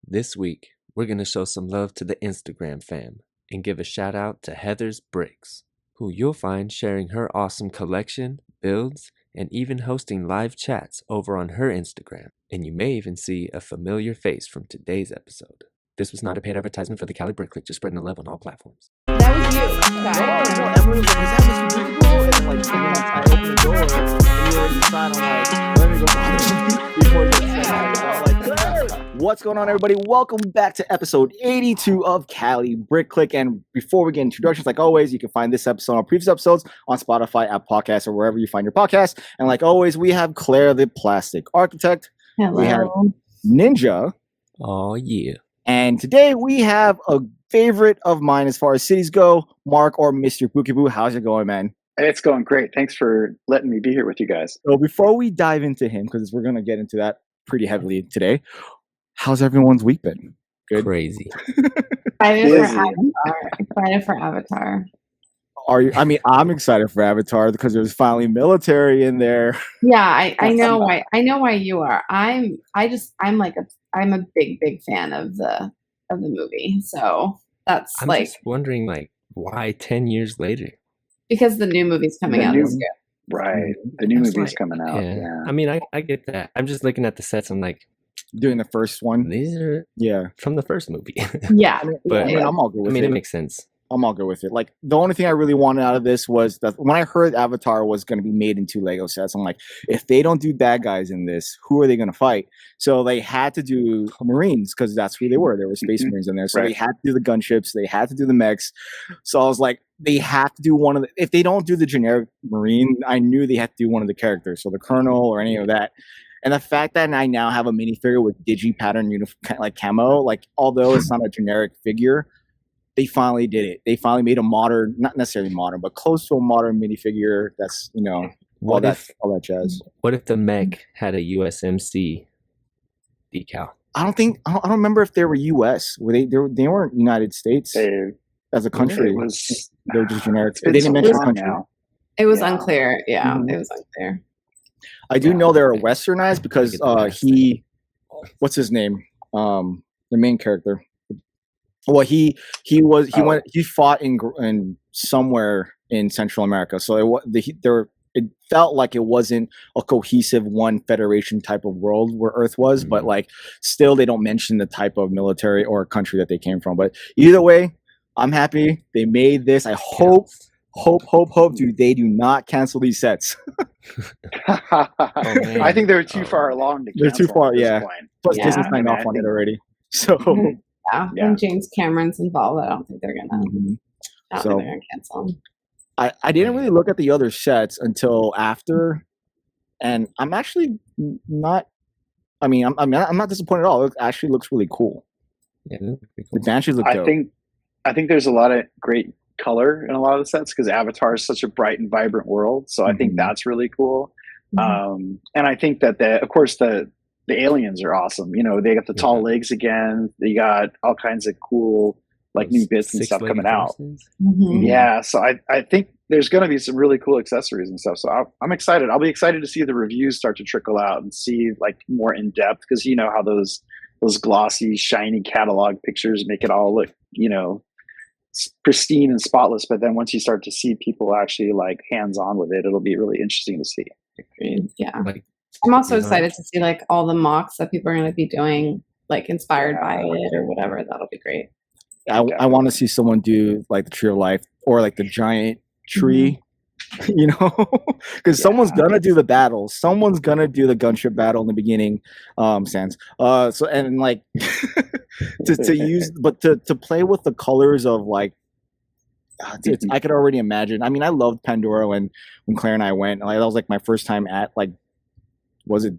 This week, we're going to show some love to the Instagram fam and give a shout out to Heather's Brikx, who you'll find sharing her awesome collection, builds, and even hosting live chats over on her Instagram. And you may even see a familiar face from today's episode. This was not a paid advertisement for the Cali Brick Clique, just spreading the love on all platforms. That was you. No, Emily was like, was that MrBookieboo? And like, I opened the door, and you already decided, I'm like, let me go before you get started. So I'm like, what's going on, everybody? Welcome back to episode 82 of Cali Brick Clique. And before we get introductions, like always, you can find this episode or previous episodes on Spotify, Apple Podcasts, or wherever you find your podcast. And like always, we have Claire, the plastic architect. Hello. We have Ninja. Oh, yeah. And today we have a favorite of mine as far as cities go, Mark or MrBookieboo. How's it going, man? It's going great. Thanks for letting me be here with you guys. So before we dive into him, because we're going to get into that pretty heavily today, how's everyone's week been? Good? Crazy. Excited for Avatar. Are you? I mean, I'm excited for Avatar because there's finally military in there. Yeah, I know why. I know why you are. I'm a big fan of the movie. So that's I'm just wondering, why 10 years later? because the new movie's coming out this year. Right. The new That's movie's coming out. Yeah. Yeah. I mean, I get that. I'm just looking at the sets. I'm like, Doing the first one. these are Yeah. from the first movie. Yeah, But- I mean, I'm all good I with mean, it. it makes sense. I'm all good with it. Like, the only thing I really wanted out of this was that when I heard Avatar was going to be made into Lego sets, I'm like, if they don't do bad guys in this, who are they going to fight? So they had to do Marines because that's who they were. There were Space Marines in there. So Right. they had to do the gunships. They had to do the mechs. So I was like, they have to do one of the, if they don't do the generic Marine, I knew they had to do one of the characters. So the Colonel or any of that. And the fact that I now have a minifigure with digi pattern like camo, like although it's not a generic figure, they finally did it. They finally made a modern, not necessarily modern, but close to a modern minifigure. That's all What that if jazz. what if the mech had a USMC decal? I don't remember if they were U.S. Were they weren't United States as a country. It was. They were just generic. It's They been didn't so mention long country. now. it was Yeah. unclear. Yeah, Mhm. it was unclear. I do Yeah, know they're okay. westernized because Get the best. what's his name? The main character. Well, he fought in somewhere in Central America, so it felt like it wasn't a cohesive one federation type of world where Earth was, but Mhm. like still they don't mention the type of military or country that they came from. But either way, I'm happy they made this. I hope, dude, they do not cancel these sets. man. I think they're too Oh. far along to They're too cancel far, at this yeah. point. Plus, Yeah. Disney signed I off on it think- already. So, Yeah, Yeah. when James Cameron's involved, I don't think they're gonna. mhm. I don't So- think they're gonna cancel them. I didn't really look at the other sets until after, and I'm actually not. I mean, I'm not disappointed at all. It actually looks really cool. Yeah, that'd be The cool. banshees look I dope. think there's a lot of great color in a lot of the sets because Avatar is such a bright and vibrant world. So I think Mhm. that's really cool. Mhm. And I think that of course the aliens are awesome. You know, they got the tall Yeah. legs again. They got all kinds of cool like new Those bits and stuff six-legged coming out. horses. Mhm. Yeah, so I think there's going to be some really cool accessories and stuff. So I'm excited. I'll be excited to see the reviews start to trickle out and see like more in depth because you know how those glossy, shiny catalog pictures make it all look pristine and spotless. But then once you start to see people actually like hands on with it, it'll be really interesting to see. Agreed. Yeah, Like, I'm also you know, excited to see like all the mocks that people are going to be doing, like inspired by Yeah. it or whatever. That'll be great. I want to see someone do like the Tree of Life or like the giant tree, you know, because someone's gonna do the battle. Someone's gonna do the gunship battle in the beginning. Sans. So and like to use, but to play with the colors of like. I could already imagine. I mean, I loved Pandora when Claire and I went. Like, that was like my first time at was it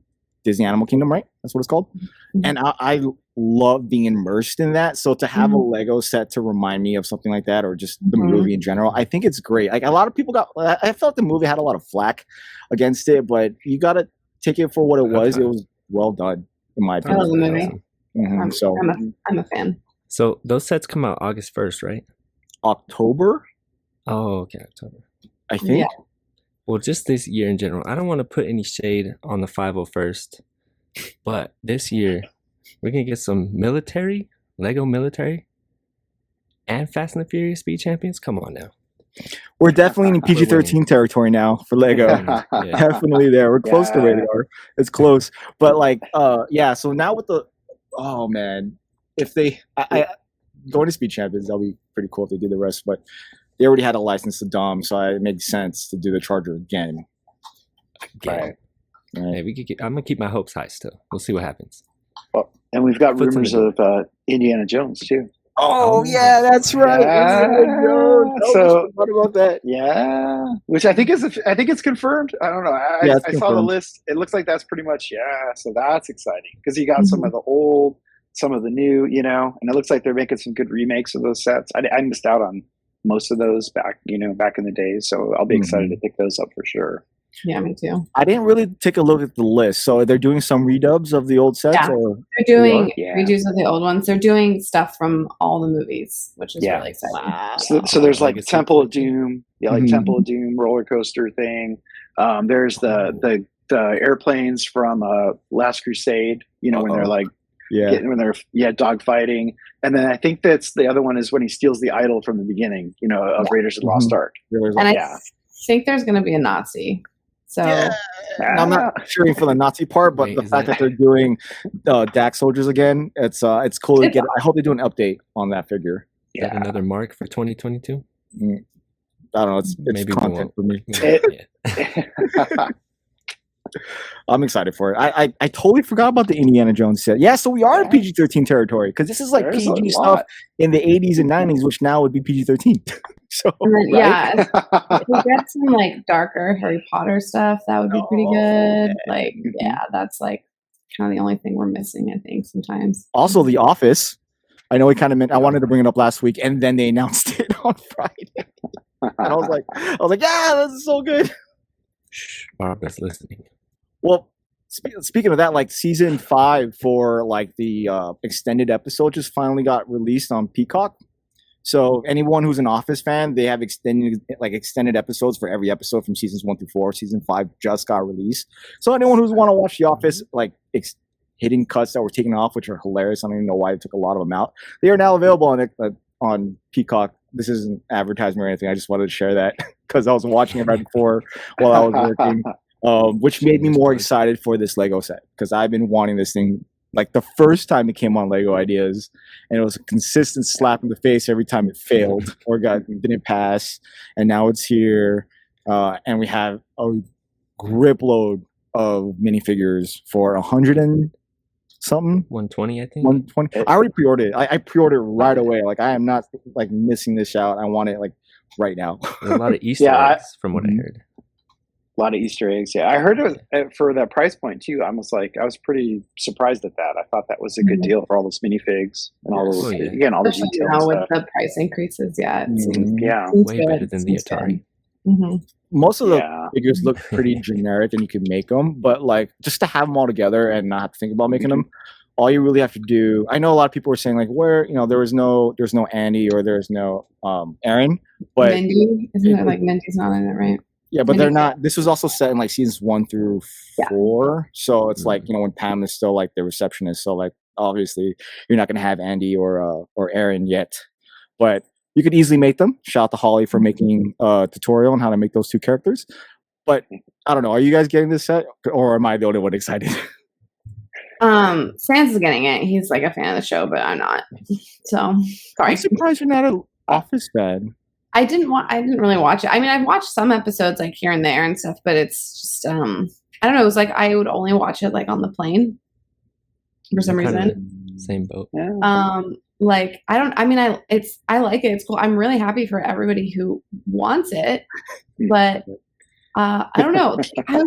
Disney Animal Kingdom, right? That's what it's called. Mhm. And I love being immersed in that. So to have a Lego set to remind me of something like that, or just the Mhm. movie in general, I think it's great. Like a lot of people I felt the movie had a lot of flack against it, but you got to take it for what it was. It was well done, in my I opinion. love the movie. Awesome. Mhm. So I'm a fan. So those sets come out August 1st, right? October, Oh, okay, October. I think. Yeah. Well, just this year in general, I don't want to put any shade on the 501st, but this year We're gonna get some military, Lego military, and Fast and the Furious Speed Champions. Come on now. We're definitely in PG-13 territory now for Lego. Yeah. Definitely there. We're close to radar. It's close. But like, yeah. So now with the, oh man, if they, I going to Speed Champions, that'll be pretty cool if they do the rest. But they already had a license to Dom, so it makes sense to do the Charger again. Right. Hey, I'm gonna keep my hopes high still. We'll see what happens. Well, and we've got rumors of Indiana Jones too. Oh yeah, that's right. Yeah. So what about that? Yeah, which I think it's confirmed. I don't know. I saw the list. It looks like that's pretty much So that's exciting because you got some of the old, some of the new, and it looks like they're making some good remakes of those sets. I missed out on most of those back in the days, so I'll be excited to pick those up for sure. Yeah, me too. I didn't really take a look at the list. So they're doing some redubs of the old sets? Yeah, or they're doing redos of the old ones. They're doing stuff from all the movies, which is really exciting. Wow. So there's like Temple of Doom, Temple of Doom roller coaster thing. There's the airplanes from Last Crusade, when they're like when they're dogfighting. And then I think that's the other one is when he steals the idol from the beginning, of Raiders of the Lost Ark. And I think there's going to be a Nazi. So I'm not cheering for the Nazi part, but the fact that they're doing DAC soldiers again, it's cool to get. I hope they do an update on that figure. Is that another mark for 2022? I don't know. It's maybe content for me. I'm excited for it. I totally forgot about the Indiana Jones set. Yeah, so we are in PG-13 territory because this is like PG stuff in the 80s and 90s, which now would be PG-13. So if we get some like darker Harry Potter stuff, that would be pretty good. Like, that's like kind of the only thing we're missing, I think, sometimes. Also, The Office. I know we kind of meant I wanted to bring it up last week, and then they announced it on Friday. And I was like, yeah, this is so good. Shh, Barbara's listening. Well, speaking of that, like season 5 for like the extended episode just finally got released on Peacock. So anyone who's an Office fan, they have extended episodes for every episode from seasons 1 through 4. Season 5 just got released. So anyone who's want to watch The Office, like hidden cuts that were taken off, which are hilarious. I don't even know why they took a lot of them out. They are now available on Peacock. This isn't advertisement or anything. I just wanted to share that because I was watching it right before while I was working. Which made me more excited for this Lego set because I've been wanting this thing like the first time it came on Lego Ideas, and it was a consistent slap in the face every time it failed or didn't pass, and now it's here, and we have a grip load of minifigures for 100 and something, 120, I think. 120. I already pre-ordered it. I pre-ordered it right away. Like I am not like missing this out. I want it like right now. There's a lot of Easter eggs from what I heard. A lot of Easter eggs. Yeah, I heard it was for that price point too. I was pretty surprised at that. I thought that was a good deal for all those minifigs and all those again all the details. Now with the price increases, it seems, way better than the Atari. Most of the figures look pretty generic, and you can make them, but like just to have them all together and not have to think about making them. All you really have to do. I know a lot of people were saying like, where there's no Andy or there's no Aaron, but Mindy, isn't it like Mindy's not in it, right? Yeah, but they're not. This was also set in like seasons 1 through 4, so it's like when Pam is still like the receptionist. So like obviously you're not gonna have Andy or Aaron yet, but you could easily make them. Shout out to Holly for making a tutorial on how to make those 2 characters. But I don't know. Are you guys getting this set, or am I the only one excited? Sans is getting it. He's like a fan of the show, but I'm not. So sorry. I'm surprised you're not an Office fan. I didn't really watch it. I mean, I've watched some episodes like here and there and stuff, but it's just I don't know. It was like I would only watch it like on the plane for some reason. Same boat. Yeah. Like I like it. It's cool. I'm really happy for everybody who wants it, but I don't know. I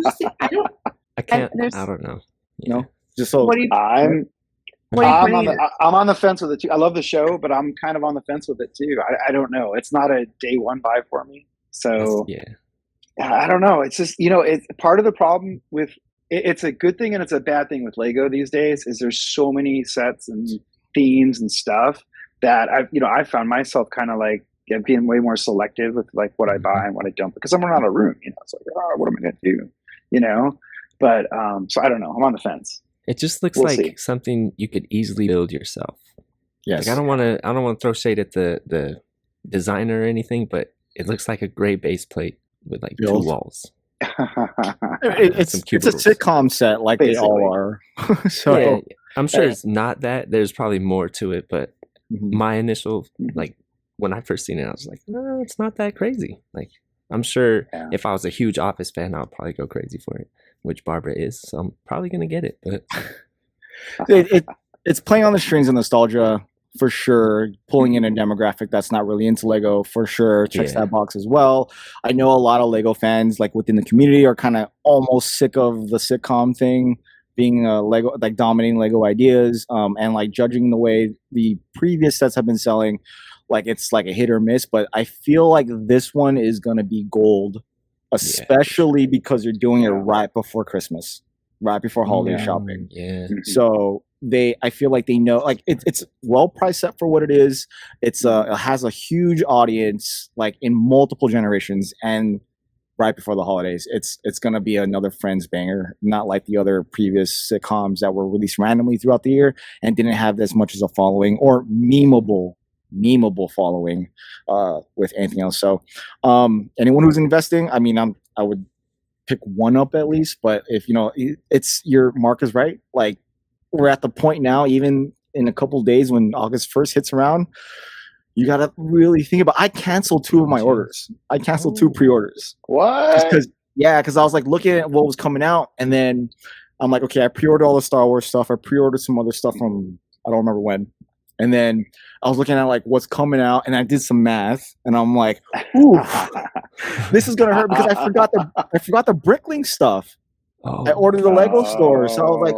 don't know. No, just so what do you? I'm on the fence with it too. I love the show, but I'm kind of on the fence with it too. I don't know. It's not a day one buy for me. So I don't know. It's just it's part of the problem with it's a good thing and it's a bad thing with Lego these days. Is there's so many sets and themes and stuff that I found myself kind of like being way more selective with like what I buy and what I don't because I'm running out of room. It's like what am I going to do? But so I don't know. I'm on the fence. It just looks We'll like see. something you could easily build yourself. Yes. Like I don't want to throw shade at the designer or anything, but it looks like a gray base plate with like Built. 2 walls. It's some a cubicles. sitcom set like they Basically. all are. So Yeah, I'm sure it's not that. There's probably more to it, but Mhm. my initial, like when I first seen it, I was like, no, it's not that crazy. Like I'm sure Yeah. if I was a huge Office fan, I'll probably go crazy for it, which Barbara is. So I'm probably gonna get it. But it's playing on the strings of nostalgia for sure, pulling in a demographic that's not really into Lego for sure. Checks Yeah. that box as well. I know a lot of Lego fans like within the community are kind of almost sick of the sitcom thing being Lego, like dominating Lego ideas, and like judging the way the previous sets have been selling. Like it's like a hit or miss, but I feel like this one is gonna be gold, especially because you're doing it right before Christmas, right before holiday shopping. Yeah. So I feel like they know, like it's well priced set for what it is. It has a huge audience, like in multiple generations, and right before the holidays, it's gonna be another Friends banger, not like the other previous sitcoms that were released randomly throughout the year and didn't have as much as a following or memeable following with anything else. So anyone who's investing, I mean, I would pick one up at least, but if it's your mark is right, like we're at the point now, even in a couple days when August 1st hits around, you gotta really think about. I canceled 2 of my orders. I canceled 2 pre-orders. What? Because I was like looking at what was coming out, and then I'm like, okay, I pre-ordered all the Star Wars stuff. I pre-ordered some other stuff from I don't remember when, and then I was looking at like what's coming out, and I did some math, and I'm like, ooh, this is gonna hurt because I forgot the Bricklink stuff. Oh, I ordered the Lego store, so I was like,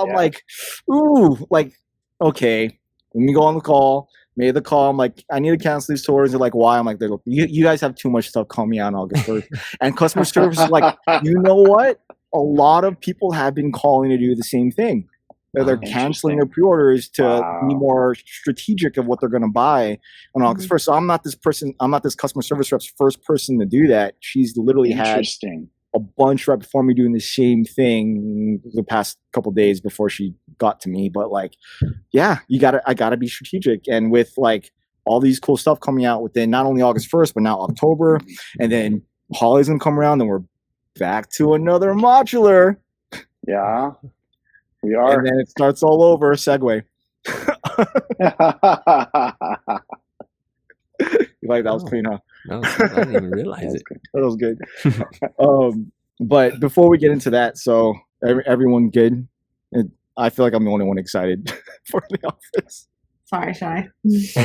I'm like, ooh, like, okay, let me go on the call. Made the call. I'm like, I need to cancel these tours. They're like, why? I'm like, you guys have too much stuff coming out on August 1st. And customer service is like, you know what? A lot of people have been calling to do the same thing. They're canceling their pre-orders to be more strategic of what they're going to buy on August 1st. So I'm not this customer service rep's first person to do that. She's literally had a bunch right before me doing the same thing the past couple days before she got to me. But like, yeah, I gotta be strategic. And with like all these cool stuff coming out within not only August 1st, but now October, and then holidays gonna come around, then we're back to another modular. Yeah, we are. And then it starts all over. Segue. You like that was clean, huh? No, I didn't even realize it. That was good. But before we get into that, so everyone good? I feel like I'm the only one excited for the office. Sorry, Shy. It's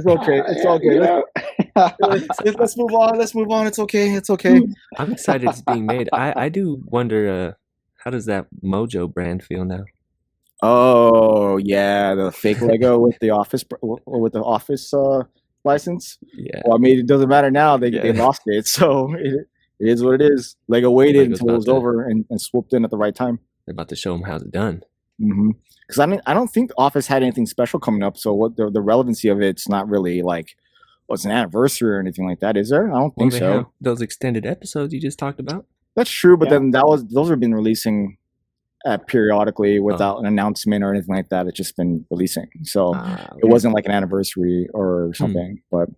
okay. It's all good. Let's move on. It's okay. I'm excited it's being made. I do wonder, how does that Mojo brand feel now? Oh yeah, the fake Lego with the office license. Yeah. Well, I mean, it doesn't matter now. They lost it, so it is what it is. Lego waited until it was over and swooped in at the right time. They're about to show them how it's done. Because I don't think Office had anything special coming up. So what the relevancy of it's not really like what's an anniversary or anything like that, is there? I don't think so. Have those extended episodes you just talked about. That's true, but then those have been releasing periodically without an announcement or anything like that. It's just been releasing, so it wasn't like an anniversary or something. But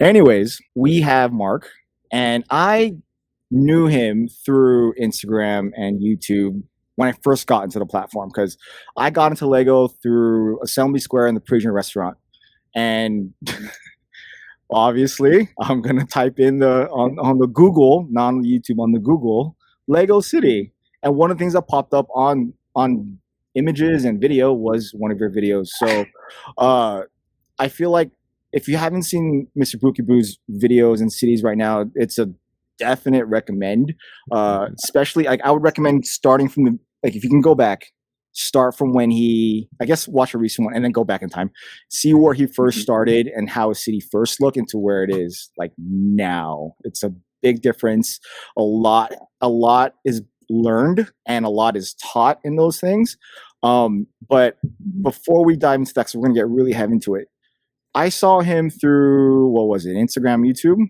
anyways, we have Mark, and I knew him through Instagram and YouTube when I first got into the platform, because I got into Lego through Assembly Square and the Parisian Restaurant, and obviously I'm gonna type in on the Google, not on YouTube, on the Google, Lego City. And one of the things that popped up on images and video was one of your videos. So I feel like if you haven't seen MrBookieboo's videos and cities right now, it's a definite recommend. Especially, like, I would recommend starting from if you can go back, start from when watch a recent one and then go back in time. See where he first started and how a city first looked into where it is like now. It's a big difference. A lot is learned and a lot is taught in those things. But before we dive into that, because we're going to get really heavy into it, I saw him through, Instagram, YouTube,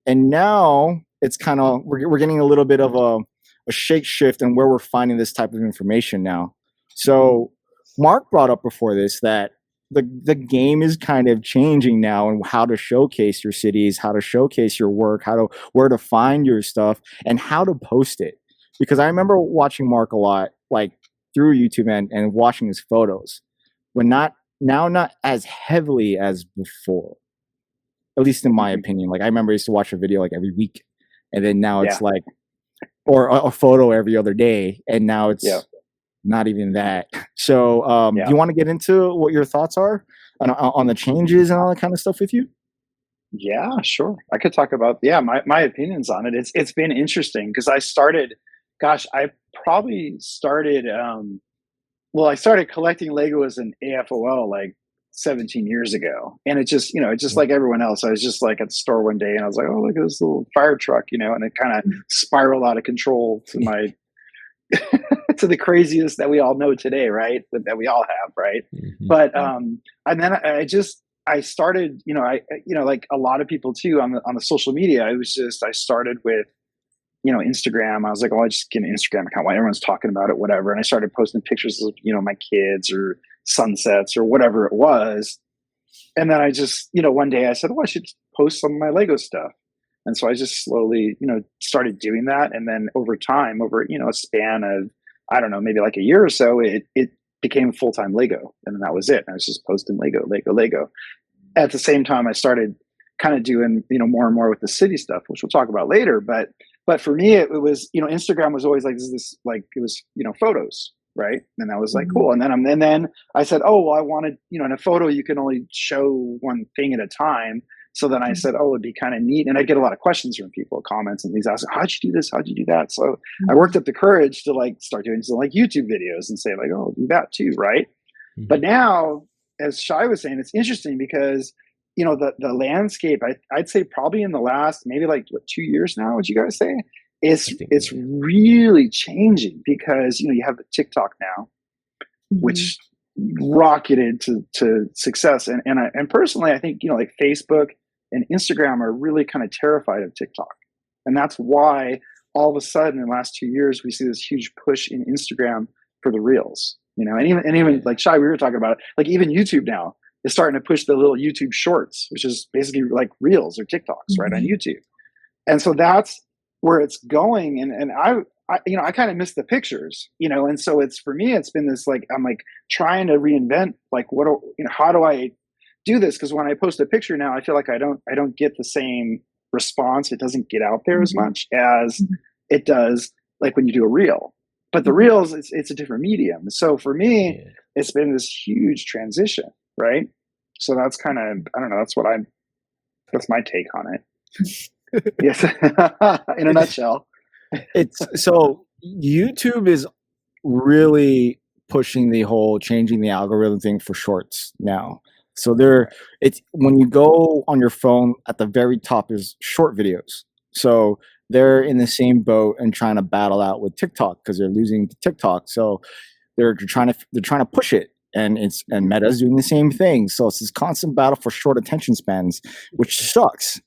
and now it's kind of, we're getting a little bit of a shift in where we're finding this type of information now. So Mark brought up before this that the game is kind of changing now, and how to showcase your cities, how to showcase your work, where to find your stuff, and how to post it. Because I remember watching Mark a lot, like through YouTube and watching his photos, when not as heavily as before, at least in my opinion. Like I remember I used to watch a video like every week, and then now it's like, or a photo every other day, and now it's not even that. So do you want to get into what your thoughts are on the changes and all that kind of stuff with you? Yeah, sure. I could talk about my opinions on it. It's been interesting because I probably started I started collecting Lego as an AFOL like 17 years ago. And it just, just like everyone else, I was just like at the store one day and I was like, oh, look at this little fire truck, and it kind of spiraled out of control to my to the craziest that we all know today, right? That we all have, right? Mm-hmm. But and then I started, like a lot of people too on the social media. I started with, Instagram. I was like, oh, I just get an Instagram account while everyone's talking about it, whatever. And I started posting pictures of, my kids or sunsets or whatever it was. And then I just, one day I said, oh, I should post some of my Lego stuff. And so I just slowly, started doing that. And then over time, over, a span of, I don't know, maybe like a year or so, it became full-time Lego. And then that was it. I was just posting Lego. At the same time, I started kind of doing, more and more with the city stuff, which we'll talk about later. But for me, it was, Instagram was always like this, like it was, photos, right? And I was like, cool. And then I said, oh, well, I wanted, in a photo, you can only show one thing at a time. So then I said, oh, it'd be kind of neat. And I get a lot of questions from people, comments, and these asking, how'd you do this? How'd you do that? So I worked up the courage to like start doing some like YouTube videos and say like, oh, do that too, right? Mm-hmm. But now, as Shy was saying, it's interesting because, the landscape, I'd say probably in the last, maybe like 2 years now, would you guys say? It's really changing because, you have the TikTok now, which rocketed to success. And personally, I think, like Facebook and Instagram are really kind of terrified of TikTok. And that's why all of a sudden in the last 2 years, we see this huge push in Instagram for the reels, and even like Shy, we were talking about it, like even YouTube now is starting to push the little YouTube shorts, which is basically like reels or TikToks, right, on YouTube. And so that's where it's going. And I kind of miss the pictures, and so it's, for me, it's been this, like, I'm like trying to reinvent, like, how do I do this? Because when I post a picture now, I feel like I don't get the same response. It doesn't get out there as much as it does like when you do a reel. But the reels, it's a different medium. So for me, it's been this huge transition, right? So that's kind of, I don't know, that's my take on it. Yes, in a nutshell. It's so YouTube is really pushing the whole changing the algorithm thing for shorts now. So it's when you go on your phone, at the very top is short videos. So they're in the same boat and trying to battle out with TikTok because they're losing to TikTok. So they're trying to push it, and Meta's doing the same thing. So it's this constant battle for short attention spans, which sucks.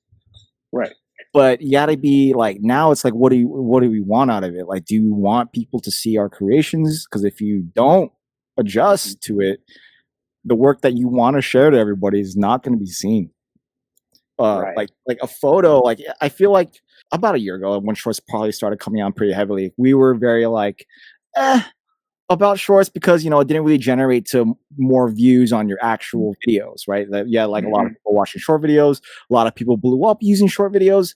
Right. But you gotta be like, now it's like, what do we want out of it? Like, do you want people to see our creations? Because if you don't adjust to it, the work that you want to share to everybody is not going to be seen. Like a photo, like I feel like about a year ago, when shorts probably started coming on pretty heavily, we were very like, about shorts because, it didn't really generate to more views on your actual videos, right? Like a lot of people watching short videos, a lot of people blew up using short videos,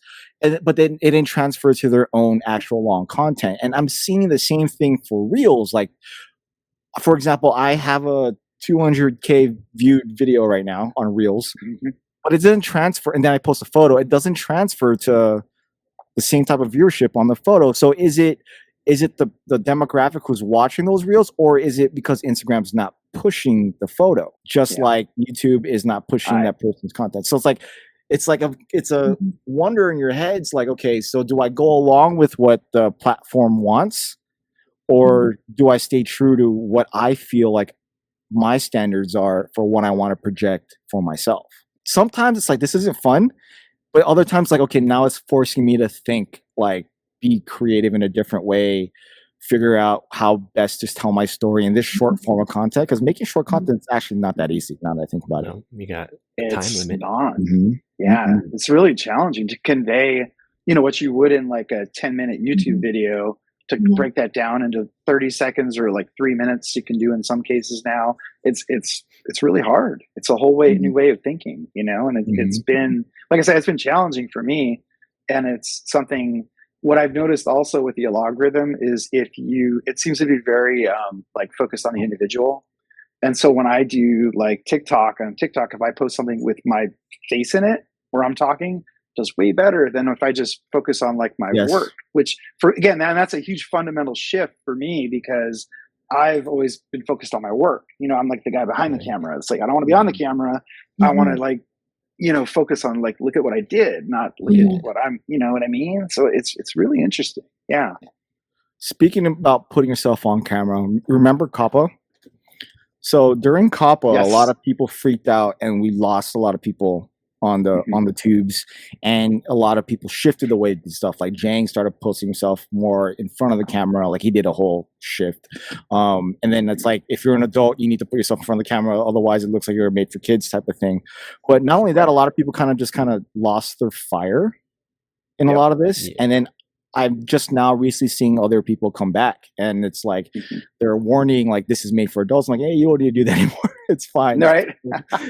but then it didn't transfer to their own actual long content. And I'm seeing the same thing for reels. Like, for example, I have a 200K viewed video right now on reels, but it doesn't transfer. And then I post a photo, it doesn't transfer to the same type of viewership on the photo. So is it the demographic who's watching those reels, or is it because Instagram's not pushing the photo, just like YouTube is not pushing that person's content? So it's a wonder in your head. It's like, okay, so do I go along with what the platform wants, or do I stay true to what I feel like my standards are for what I want to project for myself? Sometimes it's like, this isn't fun, but other times like, okay, now it's forcing me to think, like, be creative in a different way, figure out how best to tell my story in this short form of content, because making short content is actually not that easy now that I think about it. You got a time limit. Not. Mm-hmm. Yeah, it's really challenging to convey, what you would in like a 10-minute YouTube video, to break that down into 30 seconds or like 3 minutes. You can do in some cases now. It's really hard. It's a whole new way of thinking, and it's been, like I said, it's been challenging for me, and it's something. What I've noticed also with the algorithm is it seems to be very like focused on the individual. And so when I do like on TikTok, if I post something with my face in it where I'm talking, it does way better than if I just focus on like my work, which that's a huge fundamental shift for me, because I've always been focused on my work. I'm like the guy behind the camera. It's like, I don't want to be on the camera. I want to like, focus on like, look at what I did, not look at what I'm, you know what I mean? So it's really interesting. Yeah. Speaking about putting yourself on camera, remember COPPA? So during COPPA, a lot of people freaked out, and we lost a lot of people on the tubes, and a lot of people shifted away to stuff. Like Jang started posting himself more in front of the camera, like he did a whole shift. And then it's like, if you're an adult, you need to put yourself in front of the camera, otherwise it looks like you're made for kids type of thing. But not only that, a lot of people kind of lost their fire in a lot of this. And then I'm just now recently seeing other people come back, and it's like they're warning, like, this is made for adults. I'm like, hey, you don't need to do that anymore. It's fine. Right?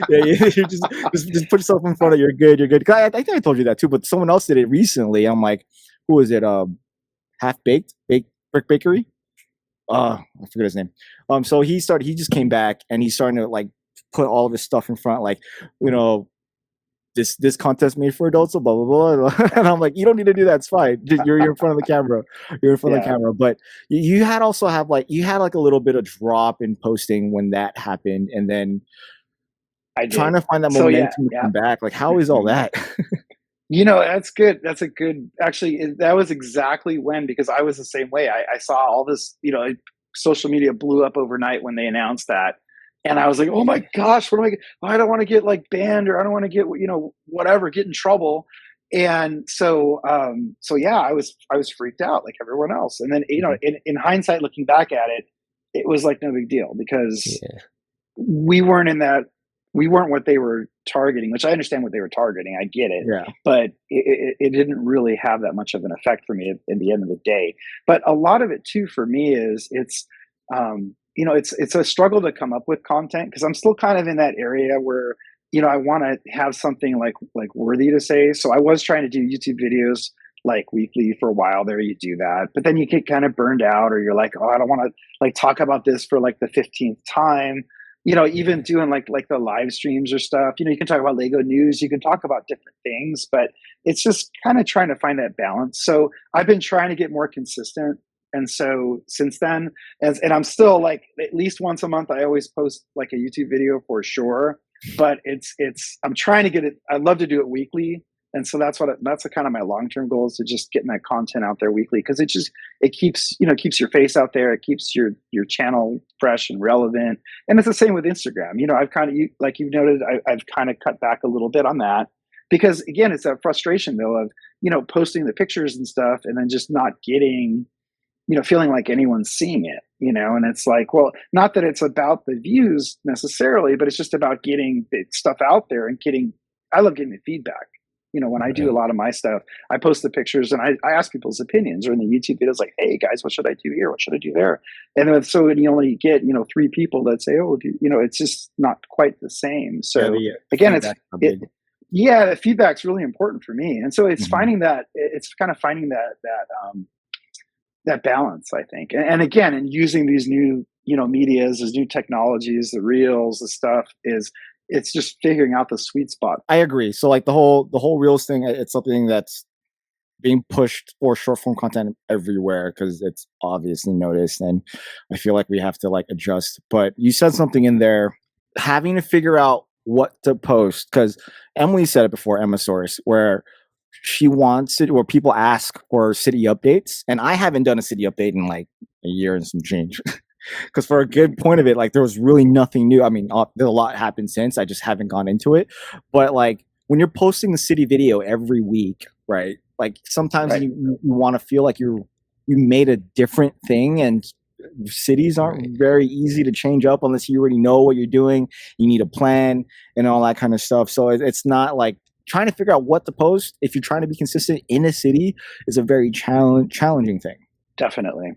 You just put yourself in front of, you're good. I think I told you that too, but someone else did it recently. I'm like, who is it? Half Baked Brick Bakery. I forget his name. So he just came back, and he's starting to like put all of his stuff in front, like, this contest made for adults, so blah, blah, blah. And I'm like, you don't need to do that. It's fine. You're in front of the camera. You're in front of the camera. But you had like a little bit of drop in posting when that happened. And then trying to find that momentum to come back. Like, how is all that? That's good. Actually, that was exactly when, because I was the same way. I saw all this, social media blew up overnight when they announced that. And I was like, oh my gosh, I don't want to get like banned, or I don't want to get, whatever, get in trouble. And so I was freaked out like everyone else. And then, in hindsight, looking back at it, it was like no big deal, because we weren't what they were targeting, which I understand what they were targeting. I get it. Yeah. But it didn't really have that much of an effect for me at the end of the day. But a lot of it too, for me, is it's a struggle to come up with content, because I'm still kind of in that area where, I want to have something like worthy to say. So I was trying to do YouTube videos like weekly for a while there. You do that, but then you get kind of burned out, or you're like, oh, I don't want to like talk about this for like the 15th time. Even doing like the live streams or stuff, you can talk about Lego news, you can talk about different things, but it's just kind of trying to find that balance. So I've been trying to get more consistent. And so since then, and I'm still like, at least once a month, I always post like a YouTube video for sure, but I'm trying to get it. I'd love to do it weekly. And so that's kind of my long-term goal, is to just getting that content out there weekly. Cause it keeps your face out there. It keeps your channel fresh and relevant. And it's the same with Instagram. I've kind of, like you've noted, I've kind of cut back a little bit on that, because again, it's that frustration though of, posting the pictures and stuff, and then just not getting, feeling like anyone's seeing it, and it's like, well, not that it's about the views necessarily, but it's just about getting the stuff out there and I love getting the feedback. When I do a lot of my stuff, I post the pictures and I ask people's opinions, or in the YouTube videos, like, hey guys, what should I do here? What should I do there? And then, so you only get, 3 people that say, oh, it's just not quite the same. So again, the feedback's really important for me. And so it's finding that balance, I think. And again, and using these new, medias, these new technologies, the reels, the stuff, it's just figuring out the sweet spot. I agree. So like the whole reels thing, it's something that's being pushed for short form content everywhere, because it's obviously noticed, and I feel like we have to like adjust. But you said something in there, having to figure out what to post, because Emily said it before, Emma Source, where she wants it, or people ask for city updates, and I haven't done a city update in like a year and some change. Because for a good point of it, like there was really nothing new. I mean, there's a lot happened since. I just haven't gone into it. But like when you're posting a city video every week, right? Like sometimes you want to feel like you're you made a different thing, and cities aren't very easy to change up unless you already know what you're doing. You need a plan and all that kind of stuff. So it's not like trying to figure out what to post if you're trying to be consistent in a city is a very challenging thing. Definitely.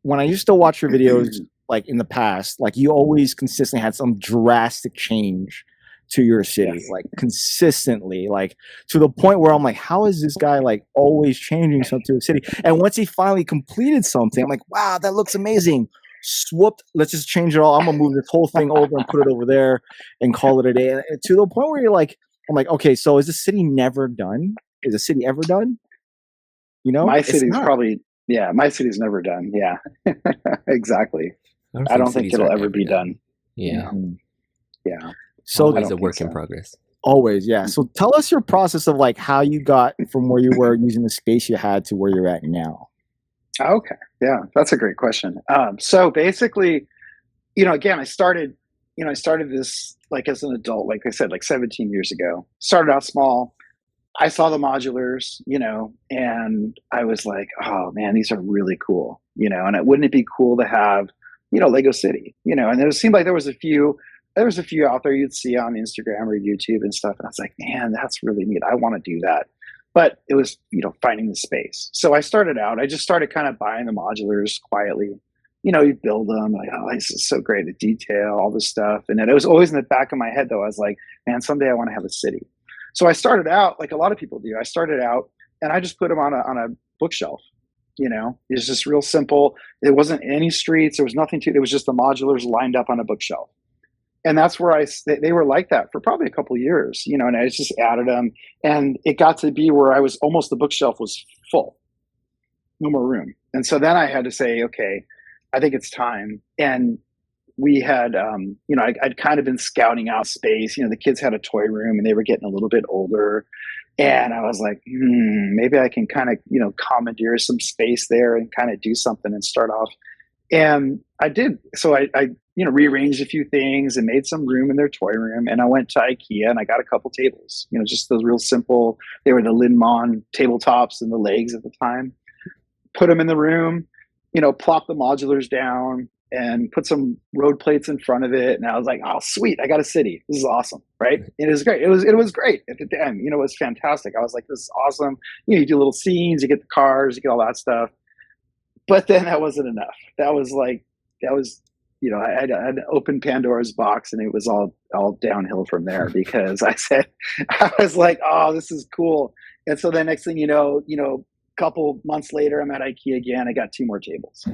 When I used to watch your videos, like in the past, like you always consistently had some drastic change to your city, Yes. like consistently, like to the point where I'm like, how is this guy like always changing something to the city? And once he finally completed something, I'm like, wow, that looks amazing. Swooped, let's just change it all. I'm gonna move this whole thing over and put it over there and call it a day. And to the point where you're like, I'm like, okay, so is the city never done? Is the city ever done? You know, my city's probably, my city's never done. Yeah, exactly. I don't think it'll ever be done. Yeah. Yeah. So always a work in progress. Always, yeah. So tell us your process of like how you got from where you were using the space you had to where you're at now. Okay. Yeah, that's a great question. So basically, again, I started this like as an adult, like I said, like 17 years ago. Started out small. I saw the modulars, and I was like, oh man, these are really cool, and wouldn't it be cool to have, Lego City, and it seemed like there was a few out there you'd see on Instagram or YouTube and stuff. And I was like, man, that's really neat. I want to do that. But it was, finding the space. So I just started kind of buying the modulars quietly. You build them, like, oh, this is so great, the detail, all this stuff. And then it was always in the back of my head, though. I was like, man, someday I want to have a city. So I started out like a lot of people do. I started out and I just put them on a bookshelf. It's just real simple. It wasn't any streets. There was nothing to it. It was just the modulars lined up on a bookshelf. And that's where they were like that for probably a couple of years, and I just added them, and it got to be where I was almost, the bookshelf was full, no more room. And so then I had to say, okay, I think it's time. And we had, I'd kind of been scouting out space. The kids had a toy room and they were getting a little bit older. And I was like, maybe I can kind of, commandeer some space there and kind of do something and start off. And I did. So I rearranged a few things and made some room in their toy room. And I went to IKEA and I got a couple tables, just those real simple, they were the Lindman tabletops and the legs at the time. Put them in the room, plop the modulars down and put some road plates in front of it. And I was like, oh, sweet. I got a city. This is awesome. Right. And it was great. It was great at the end. It was fantastic. I was like, this is awesome. You do little scenes, you get the cars, you get all that stuff. But then that wasn't enough. That was I had opened Pandora's box and it was all downhill from there because I was like, oh, this is cool. And so the next thing a couple months later, I'm at IKEA again. I got 2 more tables.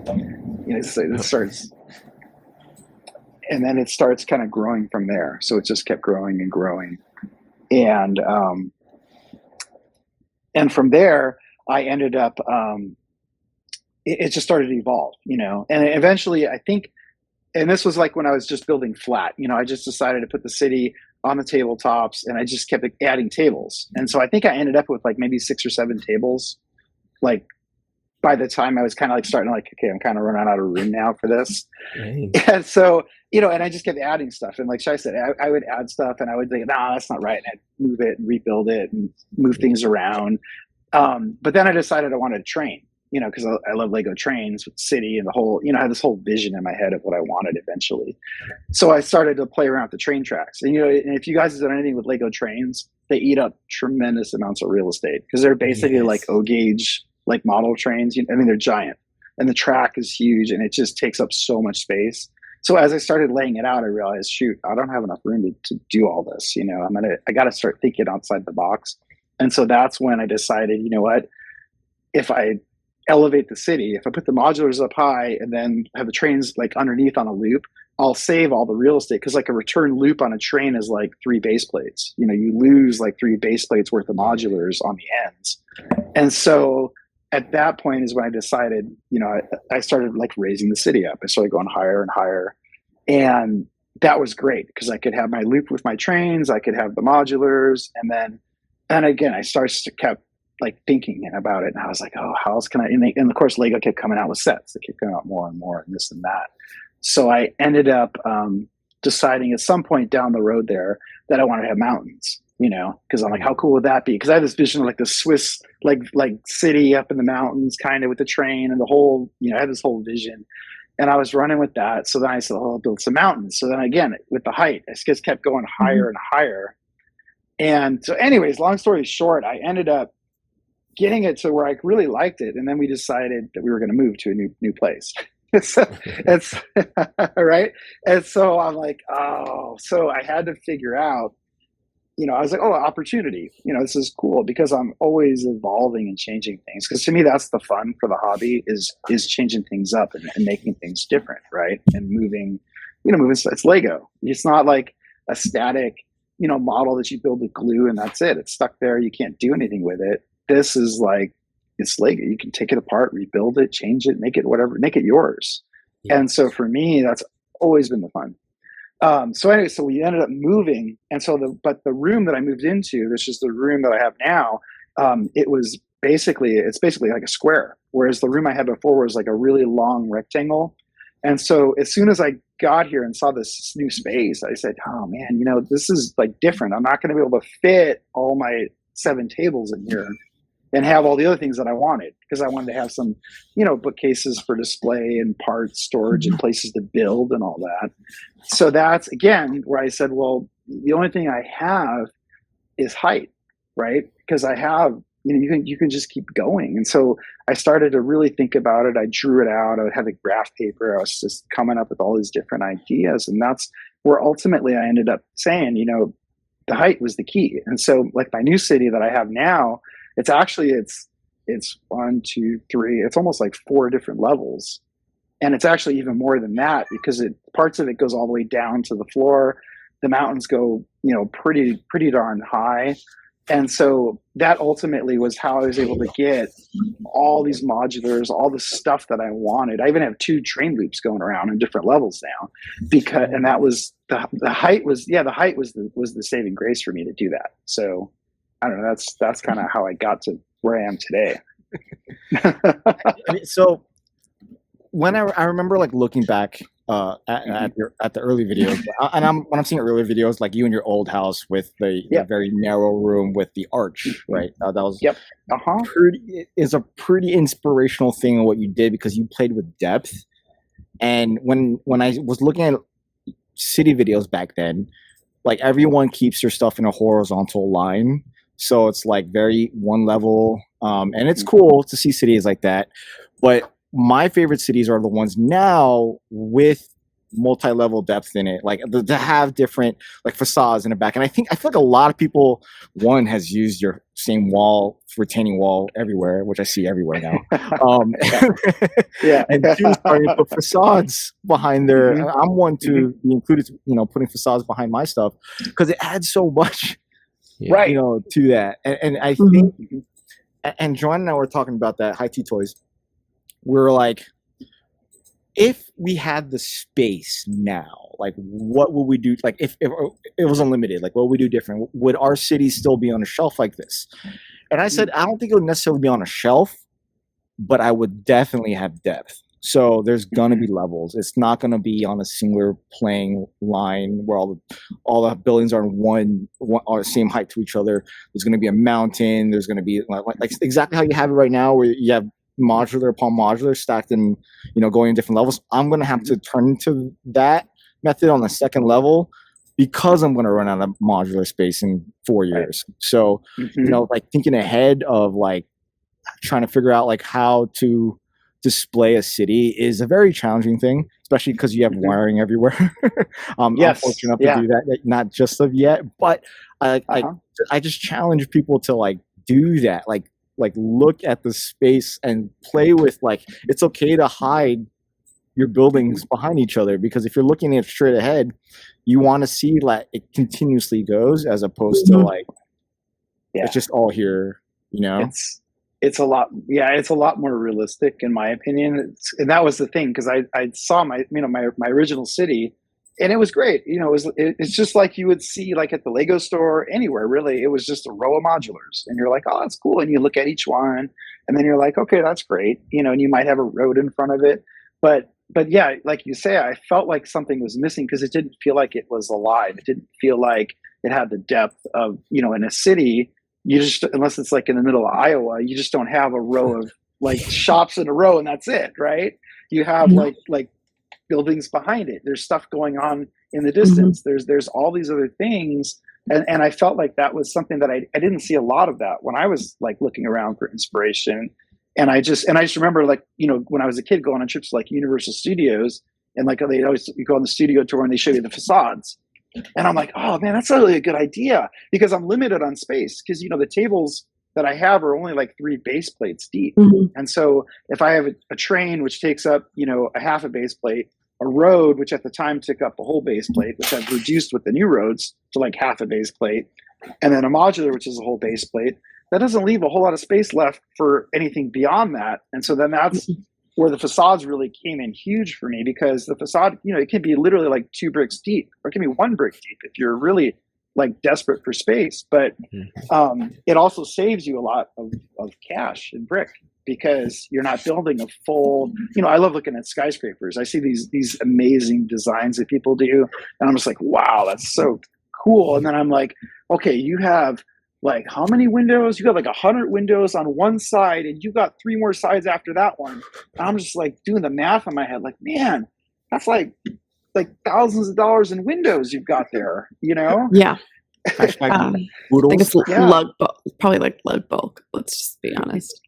So it starts, and then it starts kind of growing from there. So it just kept growing and growing. And from there, I ended up, it just started to evolve, and eventually I think, and this was like when I was just building flat, I just decided to put the city on the tabletops and I just kept adding tables. And so I think I ended up with like maybe 6 or 7 tables. Like by the time I was kind of like starting like, okay, I'm kind of running out of room now for this. Right. And so, and I just kept adding stuff. And like Shai said, I would add stuff and I would think, nah, that's not right. And I'd move it and rebuild it and move things around. But then I decided I wanted to train. Because I love Lego trains with the city and the whole, I had this whole vision in my head of what I wanted eventually. So I started to play around with the train tracks. And, and if you guys have done anything with Lego trains, they eat up tremendous amounts of real estate because they're basically like O-gauge, like model trains. They're giant and the track is huge and it just takes up so much space. So as I started laying it out, I realized, shoot, I don't have enough room to do all this. I got to start thinking outside the box. And so that's when I decided, what, if I elevate the city, if I put the modulars up high and then have the trains like underneath on a loop, I'll save all the real estate because like a return loop on a train is like 3 base plates. You lose like 3 base plates worth of modulars on the ends. And so at that point is when I decided, I started like raising the city up. I started going higher and higher. And that was great because I could have my loop with my trains, I could have the modulars. And again, I kept like thinking about it, and I was like, oh, how else can I? And of course, Lego kept coming out with sets. They kept coming out more and more, and this and that. So I ended up deciding at some point down the road there that I wanted to have mountains. because I'm like, how cool would that be? Because I have this vision of like the Swiss, like city up in the mountains, kind of with the train and the whole, I had this whole vision, and I was running with that. So then I said, oh, I'll build some mountains. So then again, with the height, I just kept going higher and higher. And so anyways, long story short, I ended up getting it to where I really liked it. And then we decided that we were going to move to a new place. it's right. And so I'm like, so I had to figure out, I was like, opportunity, this is cool, because I'm always evolving and changing things. Because to me, that's the fun for the hobby is changing things up and making things different. Right. And moving, it's Lego. It's not like a static, model that you build with glue and that's it. It's stuck there. You can't do anything with it. This is like, it's Lego. You can take it apart, rebuild it, change it, make it whatever, make it yours. Yes. And so for me, that's always been the fun. So anyway, so we ended up moving. And so the room that I moved into, this is the room that I have now. It's basically like a square. Whereas the room I had before was like a really long rectangle. And so as soon as I got here and saw this new space, I said, oh man, this is like different. I'm not going to be able to fit all my 7 tables in here and have all the other things that I wanted, because I wanted to have some, bookcases for display and parts storage and places to build and all that. So that's again where I said, well, the only thing I have is height, right? Because I have, you can just keep going. And so I started to really think about it. I drew it out. I had the graph paper. I was just coming up with all these different ideas. And that's where ultimately I ended up saying, the height was the key. And so like my new city that I have now, it's 1, 2, 3, it's almost like 4 different levels. And it's actually even more than that, because parts of it goes all the way down to the floor. The mountains go, pretty darn high. And so that ultimately was how I was able to get all these modulars, all the stuff that I wanted. I even have 2 train loops going around in different levels now, and that was the height was the saving grace for me to do that. So I don't know. That's kind of how I got to where I am today. So when I remember like looking back at the early videos, and when I'm seeing early videos, like you in your old house with the very narrow room with the arch, right? That was is a pretty inspirational thing in what you did, because you played with depth. And when I was looking at city videos back then, like everyone keeps their stuff in a horizontal line. So it's like very one level, and it's cool to see cities like that. But my favorite cities are the ones now with multi-level depth in it, like to have different like facades in the back. And I feel like a lot of people, one, has used your same retaining wall everywhere, which I see everywhere now. And 2, starting to put facades behind there. I'm one to be included, putting facades behind my stuff, because it adds so much. Right, to that, and I think, and Joanne and I were talking about that high tea toys. We're like, if we had the space now, like, what would we do? Like, if it was unlimited, like, what would we do different? Would our city still be on a shelf like this? And I said, I don't think it would necessarily be on a shelf, but I would definitely have depth. So there's gonna be levels. It's not gonna be on a singular playing line where all the buildings are one are the same height to each other. There's gonna be a mountain. There's gonna be like exactly how you have it right now, where you have modular upon modular stacked in, going in different levels. I'm gonna have to turn to that method on the second level, because I'm gonna run out of modular space in 4 years. So like thinking ahead of like trying to figure out like how to display a city is a very challenging thing, especially because you have wiring everywhere. I'm fortunate enough to do that, not just of yet, but I just challenge people to like do that, like look at the space and play with, like, it's okay to hide your buildings behind each other, because if you're looking at it straight ahead, you want to see like it continuously goes, as opposed to like it's just all here, It's a lot more realistic, in my opinion. And that was the thing, because I saw my original city, and it was great. It's just like you would see like at the Lego store, anywhere really. It was just a row of modulars, and you're like, oh, that's cool. And you look at each one, and then you're like, okay, that's great. And you might have a road in front of it, but yeah, like you say, I felt like something was missing, because it didn't feel like it was alive. It didn't feel like it had the depth of, in a city, you just, unless it's like in the middle of Iowa, you just don't have a row of like shops in a row and that's it, right? You have like buildings behind it. There's stuff going on in the distance. There's all these other things. And I felt like that was something that I didn't see a lot of that when I was like looking around for inspiration. And I just remember like, when I was a kid going on trips to like Universal Studios, and like they always, you go on the studio tour and they show you the facades. And I'm like, oh man, that's really a good idea, because I'm limited on space, because the tables that I have are only like 3 base plates deep. And so if I have a train which takes up, a half a base plate, a road which at the time took up a whole base plate, which I've reduced with the new roads to like half a base plate, and then a modular which is a whole base plate, that doesn't leave a whole lot of space left for anything beyond that. And so then that's where the facades really came in huge for me, because the facade, it can be literally like 2 bricks deep, or it can be 1 brick deep if you're really like desperate for space. But it also saves you a lot of cash in brick, because you're not building a full, I love looking at skyscrapers. I see these amazing designs that people do, and I'm just like, wow, that's so cool. And then I'm like, okay, you have like how many windows? You got like 100 windows on one side, and you got 3 more sides after that one. And I'm just like doing the math in my head, like, man, that's like thousands of dollars in windows you've got there, Yeah. Like it's probably like lug bulk. Let's just be honest.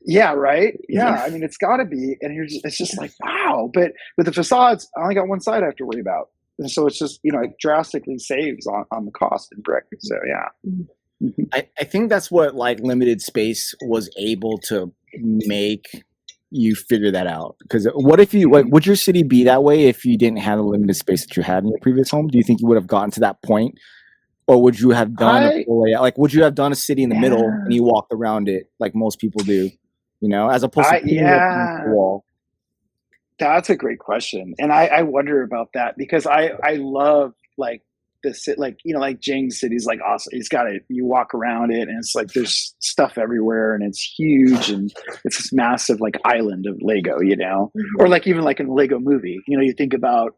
Yeah, right. Yeah, I mean, it's got to be, and it's just like, wow. But with the facades, I only got one side I have to worry about, and so it's just it drastically saves on the cost in brick. So yeah. I think that's what like limited space was able to make you figure that out. Because what if you would your city be that way if you didn't have the limited space that you had in your previous home? Do you think you would have gotten to that point, or would you have done a full layout? Like, would you have done a city in the middle and you walked around it like most people do? As opposed to the wall. That's a great question, and I wonder about that, because I love like like Jing's city's like awesome. It's got you walk around it and it's like there's stuff everywhere and it's huge and it's this massive like island of Lego, or like even like in the Lego movie, you think about,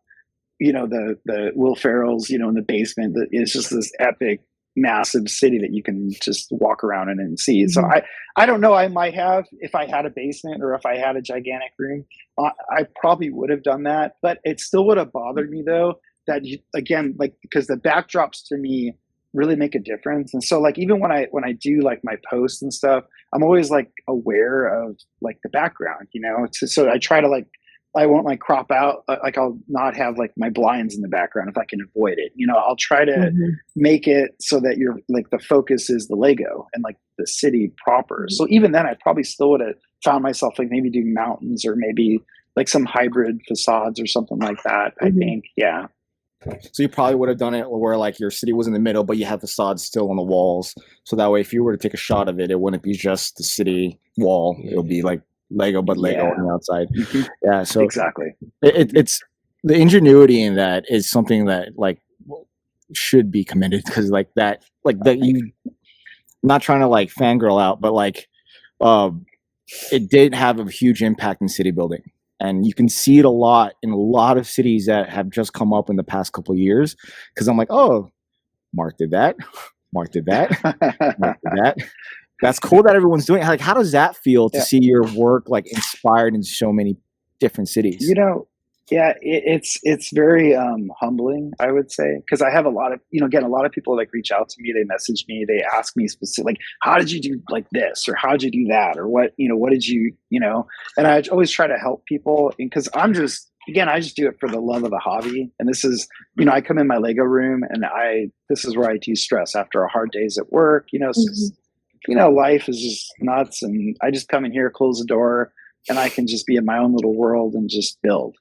the Will Ferrell's, in the basement, it's just this epic, massive city that you can just walk around in and see. So I don't know, I might have, if I had a basement or if I had a gigantic room, I probably would have done that, but it still would have bothered me though, that again, like, because the backdrops to me really make a difference. And so like, even when I do like my posts and stuff, I'm always like aware of like the background, so I try to like, I won't like crop out, like I'll not have like my blinds in the background if I can avoid it. I'll try to make it so that you're like, the focus is the Lego and like the city proper. So even then I probably still would have found myself like maybe doing mountains or maybe like some hybrid facades or something like that. I think, yeah. So you probably would have done it where like your city was in the middle, but you have facades still on the walls. So that way, if you were to take a shot of it, it wouldn't be just the city wall. It would be like Lego, but Lego on the outside. Yeah. So exactly. It's the ingenuity in that is something that like should be commended, because like that you, not trying to like fangirl out, but like it did have a huge impact in city building. And you can see it a lot in a lot of cities that have just come up in the past couple of years. Because I'm like, oh, Mark did that. Mark did that. Mark did that. That's cool that everyone's doing it. Like, how does that feel to see your work like inspired in so many different cities? It's very humbling, I would say, because I have a lot of, again, a lot of people like reach out to me, they message me, they ask me specific, like, how did you do like this, or how did you do that, or what did you, and I always try to help people, because I just do it for the love of the hobby. And this is, I come in my Lego room and this is where I de-stress after a hard days at work, life is just nuts. And I just come in here, close the door, and I can just be in my own little world and just build.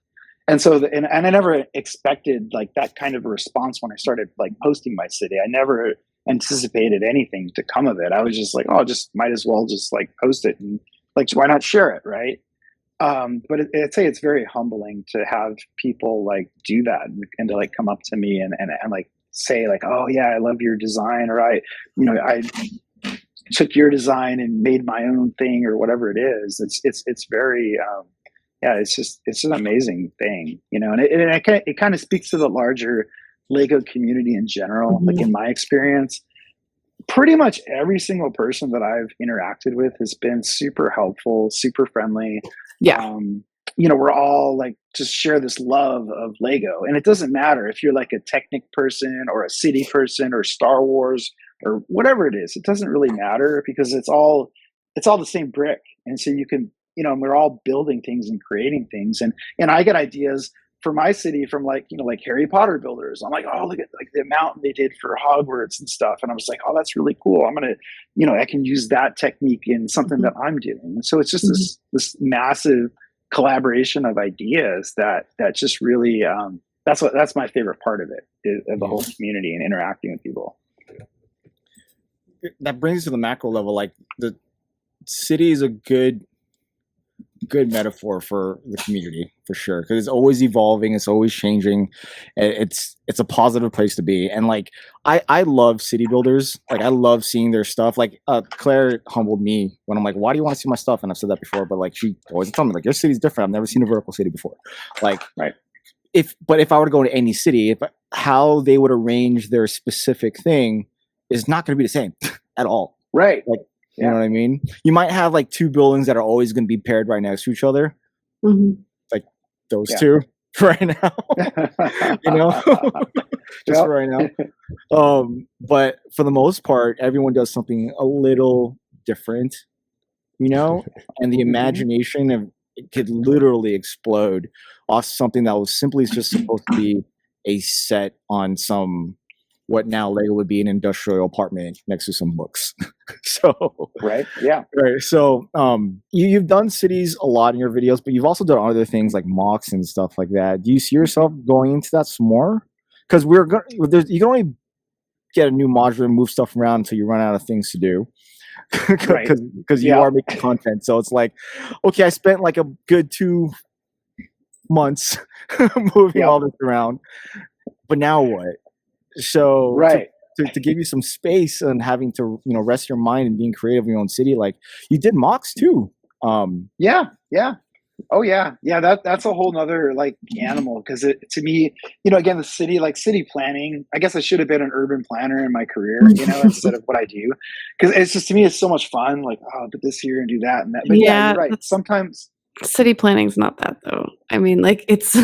And so, and I never expected like that kind of a response when I started like posting my city. I never anticipated anything to come of it. I was just like, oh, just might as well just like post it and like, why not share it, right? But I'd say it's very humbling to have people like do that and to like come up to me and like say like, oh yeah, I love your design, or I took your design and made my own thing, or whatever it is. It's very it's just an amazing thing, and it kind of speaks to the larger Lego community in general, like in my experience, pretty much every single person that I've interacted with has been super helpful, super friendly. Yeah. We're all like just share this love of Lego, and it doesn't matter if you're like a Technic person or a City person or Star Wars or whatever it is. It doesn't really matter because it's all the same brick, and so you can, and we're all building things and creating things, and I get ideas for my city from like Harry Potter builders. I'm like, oh, look at like the mountain they did for Hogwarts and stuff, and I was like, oh, that's really cool. I'm gonna, I can use that technique in something that I'm doing. And so it's just this massive collaboration of ideas that just really that's my favorite part of it, of the whole community and interacting with people. That brings us to the macro level. Like the city is a good metaphor for the community for sure, because it's always evolving, it's always changing. It's a positive place to be, and like I love city builders. Like I love seeing their stuff. Like Claire humbled me when I'm like, why do you want to see my stuff? And I've said that before, but like she always tells me like, your city's different. I've never seen a vertical city before. Like right. If I were to go to any city, how they would arrange their specific thing is not going to be the same at all. Right. Like, you know what I mean? You might have like two buildings that are always going to be paired right next to each other. Like those two right now, just for right now. But for the most part, everyone does something a little different, and the imagination it could literally explode off something that was simply just supposed to be a set on some, what now Lego would be an industrial apartment next to some books. So right. So you've done cities a lot in your videos, but you've also done other things like mocks and stuff like that. Do you see yourself going into that some more? Because you can only get a new modular and move stuff around until you run out of things to do. Because you are making content. So it's like, okay, I spent like a good 2 months moving all this around, but now what? So to give you some space and having to rest your mind and being creative in your own city, like you did mocks too. That's a whole nother like animal, because to me, again, the city, like city planning, I guess I should have been an urban planner in my career, instead of what I do, because it's just, to me, it's so much fun, like, oh, put this here and do that and that. But you're right, sometimes city planning's not that though. I mean, like it's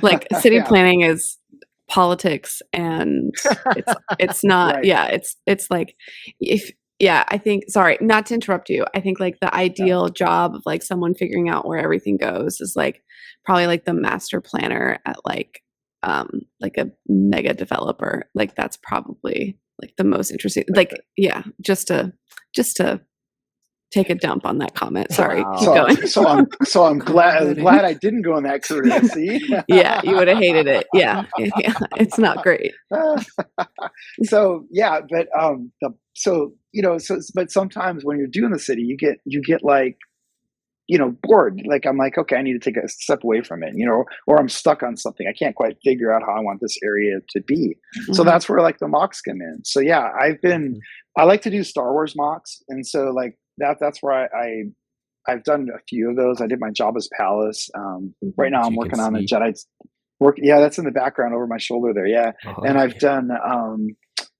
like city planning is politics, and it's not it's like I think, sorry, not to interrupt you, I think like the ideal job of like someone figuring out where everything goes is like probably like the master planner at like a mega developer. Like that's probably like the most interesting, like just to take a dump on that comment. Sorry. Keep going. So I'm glad I didn't go in that career. See? Yeah, you would have hated it. Yeah, it's not great. But sometimes when you're doing the city, you get like, bored. Like I'm like, okay, I need to take a step away from it, or I'm stuck on something. I can't quite figure out how I want this area to be. So that's where like the mocks come in. So yeah, I like to do Star Wars mocks, and so like that's where I've done a few of those. I did my Jabba's Palace. Right now I'm working on a Jedi work. Yeah, that's in the background over my shoulder there. Yeah. Oh, and I've done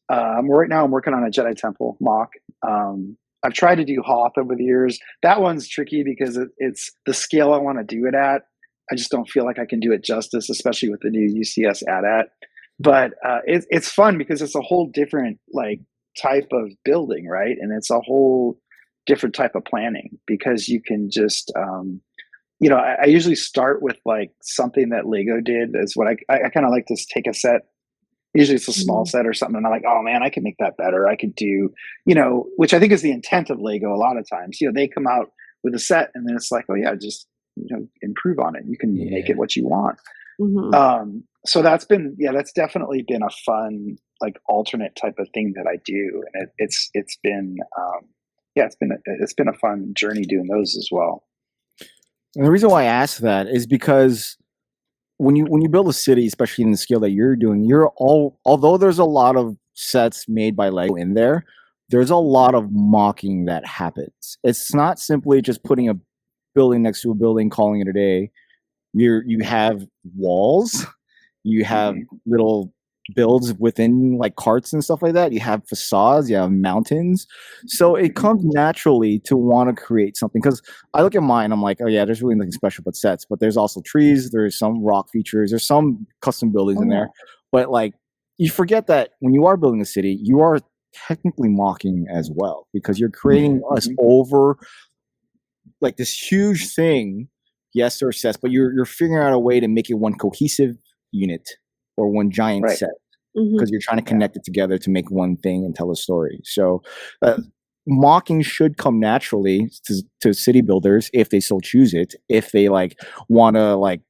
I'm working on a Jedi Temple mock. I've tried to do Hoth over the years. That one's tricky because it's the scale I want to do it at. I just don't feel like I can do it justice, especially with the new UCS AT-AT. But it's fun because it's a whole different like type of building, right? And it's a whole different type of planning, because you can just I usually start with like something that Lego did. Is what I kind of like to take a set. Usually it's a small set or something, and I'm like, oh man, I can make that better. I could do, which I think is the intent of Lego a lot of times. They come out with a set and then it's like, oh yeah, just improve on it. You can make it what you want. So that's definitely been a fun like alternate type of thing that I do, and it's been a fun journey doing those as well. And the reason why I ask that is because when you build a city, especially in the scale that you're doing, although there's a lot of sets made by Lego in there, there's a lot of mocking that happens. It's not simply just putting a building next to a building, calling it a day. You have walls, You have little builds within like carts and stuff like that. You have facades, you have mountains. So it comes naturally to want to create something. Because I look at mine, I'm like, oh yeah, there's really nothing special but sets. But there's also trees, there's some rock features, there's some custom buildings in there. But like, you forget that when you are building a city, you are technically mocking as well, because you're creating us over like this huge thing. Yes, there are sets, but you're figuring out a way to make it one cohesive unit or one giant set, because you're trying to connect it together to make one thing and tell a story. So mocking should come naturally to city builders if they so choose it, if they like want to like,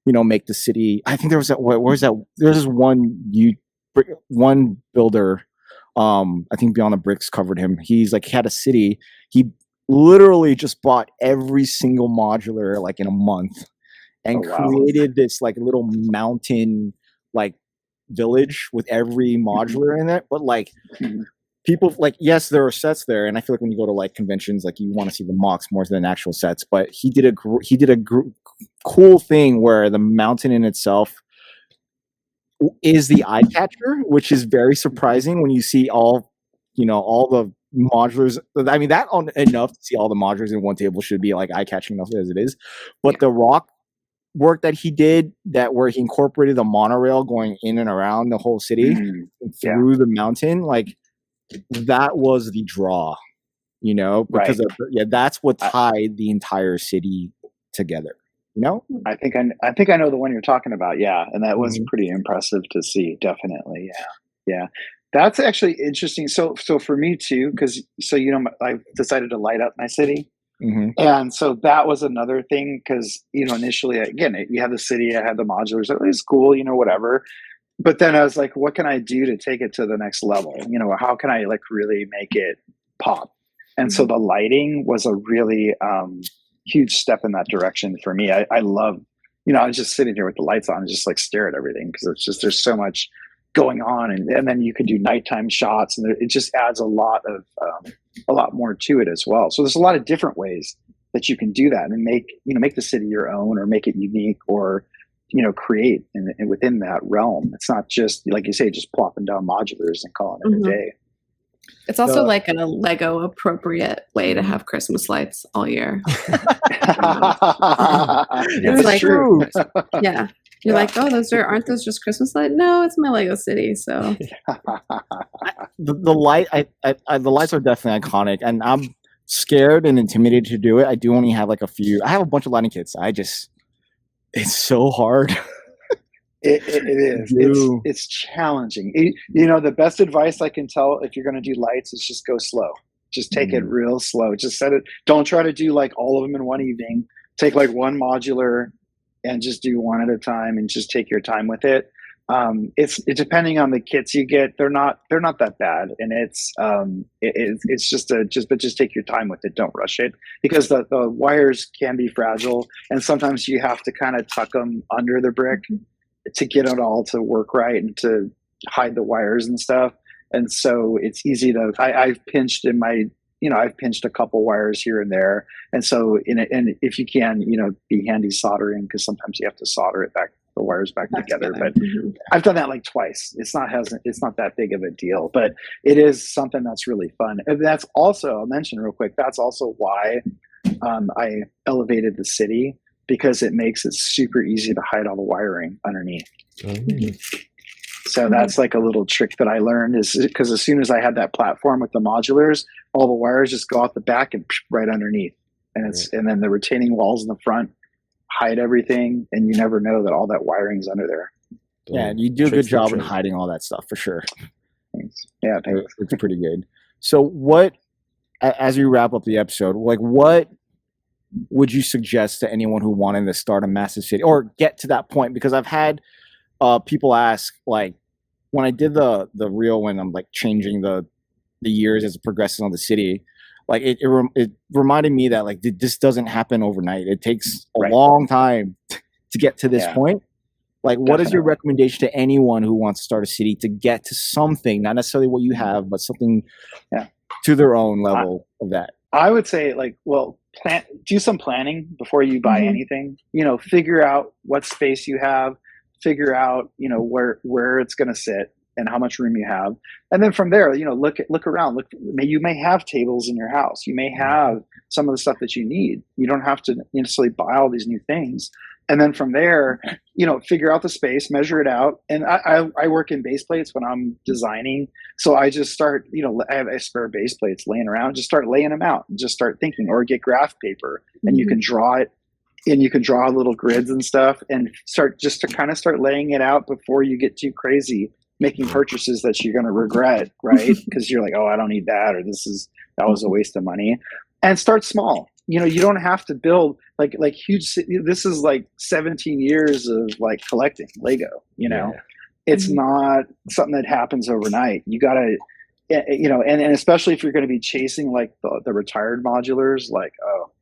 you know, make the city. I think there was that, where's that, there's this one builder, I think Beyond the Bricks covered him. He's like, he had a city, he literally just bought every single modular like in a month and created this like little mountain like village with every modular in it. But like people like, yes, there are sets there, and I feel like when you go to like conventions, like you want to see the mocks more than actual sets. But he did a cool thing where the mountain in itself is the eye catcher, which is very surprising when you see all the modulars. I mean, that on enough to see all the modulars in one table should be like eye catching enough as it is. But the rock work that he did, that where he incorporated the monorail going in and around the whole city through the mountain, like that was the draw, you know, because that's what tied the entire city together. You know, I think I know the one you're talking about. Yeah, and that was pretty impressive to see. Definitely, yeah. That's actually interesting. So for me too, because you know, I decided to light up my city. And so that was another thing, because, you know, initially, again, you have the city, I had the modulars, it was cool, you know, whatever. But then I was like, what can I do to take it to the next level? You know, how can I like really make it pop? And so the lighting was a really huge step in that direction for me. I love, you know, I was just sitting here with the lights on and just like stare at everything, because it's just, there's so much going on, and then you can do nighttime shots, and it just adds a lot more to it as well. So there's a lot of different ways that you can do that and make the city your own, or make it unique, or, you know, create within that realm. It's not just, like you say, just plopping down modulars and calling it a day. It's also like a Lego appropriate way to have Christmas lights all year. It's like, true. Yeah. You're like, oh, aren't those just Christmas lights? No, it's my Lego city. So the lights are definitely iconic, and I'm scared and intimidated to do it. I do only have like a few. I have a bunch of lighting kits. It's so hard. It is. It's challenging. You know, the best advice I can tell if you're going to do lights is just go slow. Just take it real slow. Just set it. Don't try to do like all of them in one evening. Take like one modular and just do one at a time, and just take your time with it. It's depending on the kits you get, they're not that bad, and it's just take your time with it. Don't rush it, because the wires can be fragile, and sometimes you have to kind of tuck them under the brick to get it all to work right and to hide the wires and stuff. And so it's easy to, I've pinched a couple wires here and there. And so, and if you can, you know, be handy soldering, because sometimes you have to solder the wires back together. But I've done that like twice. It's not that big of a deal, but it is something that's really fun. And that's also, I'll mention real quick, that's also why I elevated the city, because it makes it super easy to hide all the wiring underneath. So that's like a little trick that I learned, is because as soon as I had that platform with the modulars, all the wires just go out the back and right underneath. And and then the retaining walls in the front hide everything, and you never know that all that wiring's under there. Yeah, you do a good job in hiding all that stuff, for sure. Thanks. Yeah, thanks. It's pretty good. So what, as we wrap up the episode, like what would you suggest to anyone who wanted to start a massive city or get to that point? Because I've had people ask, like, when I did the reel, when I'm like changing the years as it progresses on the city, like it reminded me that like this doesn't happen overnight. It takes a long time to get to this point. Like, what is your recommendation to anyone who wants to start a city to get to something, not necessarily what you have, but something to their own level of that? I would say, like, well, do some planning before you buy anything. You know, figure out what space you have. figure out, where it's going to sit and how much room you have. And then from there, look around, you may have tables in your house. You may have some of the stuff that you need. You don't have to necessarily buy all these new things. And then from there, figure out the space, measure it out. And I work in base plates when I'm designing. So I just start, I have spare base plates laying around, just start laying them out and just start thinking, or get graph paper and you can draw it, and you can draw little grids and stuff and start laying it out before you get too crazy making purchases that you're going to regret, right? Because you're like, oh, I don't need that, or that was a waste of money. And start small. You don't have to build like huge. This is like 17 years of like collecting Lego. It's not something that happens overnight. You gotta, and especially if you're going to be chasing like the retired modulars, like,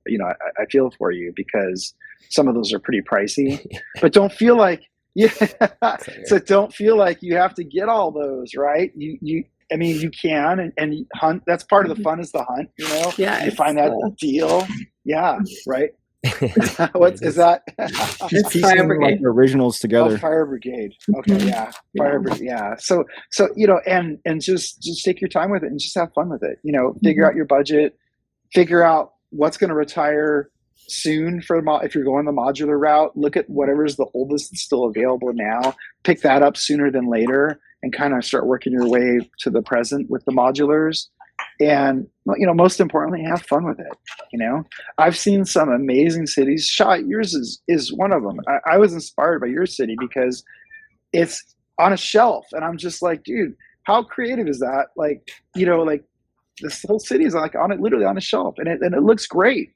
I feel for you, because some of those are pretty pricey. But don't feel like so don't feel like you have to get all those, right? You can and hunt. That's part of the fun, is the hunt. You find that deal. Yeah, right. Is that? It's piecing like originals together. Oh, Fire Brigade. Okay, yeah, Fire Brigade. Yeah. So and just take your time with it and just have fun with it. Figure out your budget. Figure out what's going to retire soon if you're going the modular route. Look at whatever's the oldest that's still available now. Pick that up sooner than later, and kind of start working your way to the present with the modulars. And most importantly, have fun with it. I've seen some amazing cities. Yours is one of them. I was inspired by your city because it's on a shelf, and I'm just like, dude, how creative is that? Like, this whole city is like literally on a shelf, and it looks great.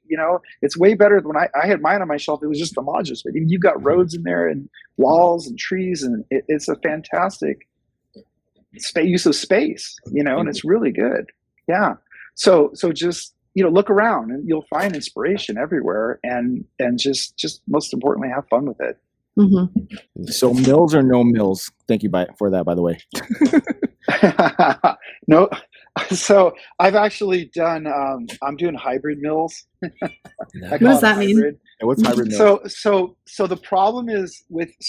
It's way better than when I had mine on my shelf. It was just the modules, but you've got roads in there and walls and trees, and it's a fantastic use of space, and it's really good. Yeah. So just, look around and you'll find inspiration everywhere, and just most importantly, have fun with it. Mm-hmm. So mills or no mills? Thank you for that, by the way. No. So I've actually done, I'm doing hybrid mills. What does that mean? Yeah, what's hybrid mills? So the problem is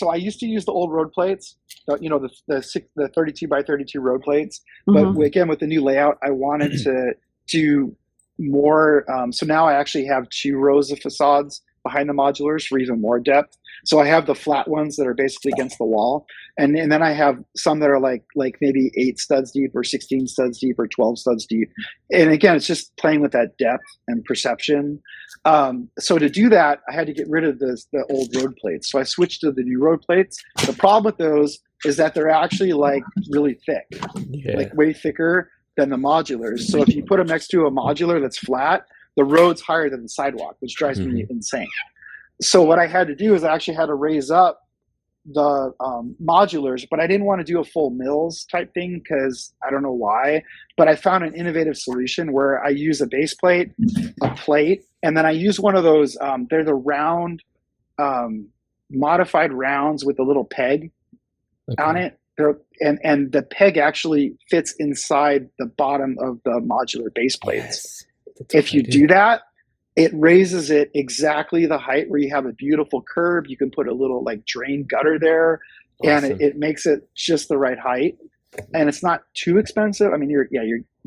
I used to use the old road plates, the 32 by 32 road plates. But again, with the new layout, I wanted to do more. So now I actually have 2 rows of facades behind the modulars for even more depth. So I have the flat ones that are basically against the wall. And then I have some that are like maybe 8 studs deep or 16 studs deep or 12 studs deep. And again, it's just playing with that depth and perception. So to do that, I had to get rid of the old road plates. So I switched to the new road plates. The problem with those is that they're actually like really thick, like way thicker than the modulars. So if you put them next to a modular that's flat, the road's higher than the sidewalk, which drives me insane. So what I had to do is I actually had to raise up the modulars, but I didn't want to do a full mills type thing because I don't know why, but I found an innovative solution where I use a base plate, a plate, and then I use one of those, they're the round, modified rounds with a little peg on it. And the peg actually fits inside the bottom of the modular base plates. If you do that, it raises it exactly the height where you have a beautiful curve. You can put a little like drain gutter there, and it makes it just the right height. And it's not too expensive. I mean, you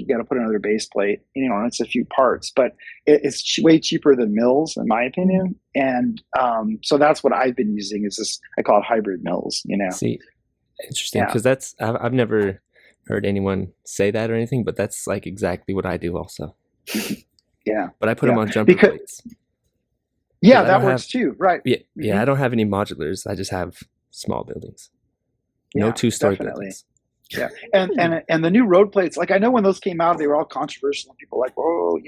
got to put another base plate, and it's a few parts, but it's way cheaper than mills, in my opinion. And so that's what I've been using, is this, I call it hybrid mills. See, interesting, because I've never heard anyone say that or anything, but that's like exactly what I do also. Yeah, but I put them on jumper plates. Yeah, that works too, right? Yeah, I don't have any modulars. I just have small buildings. No 2-story buildings. Yeah, and the new road plates, like I know when those came out, they were all controversial, and people were like, whoa,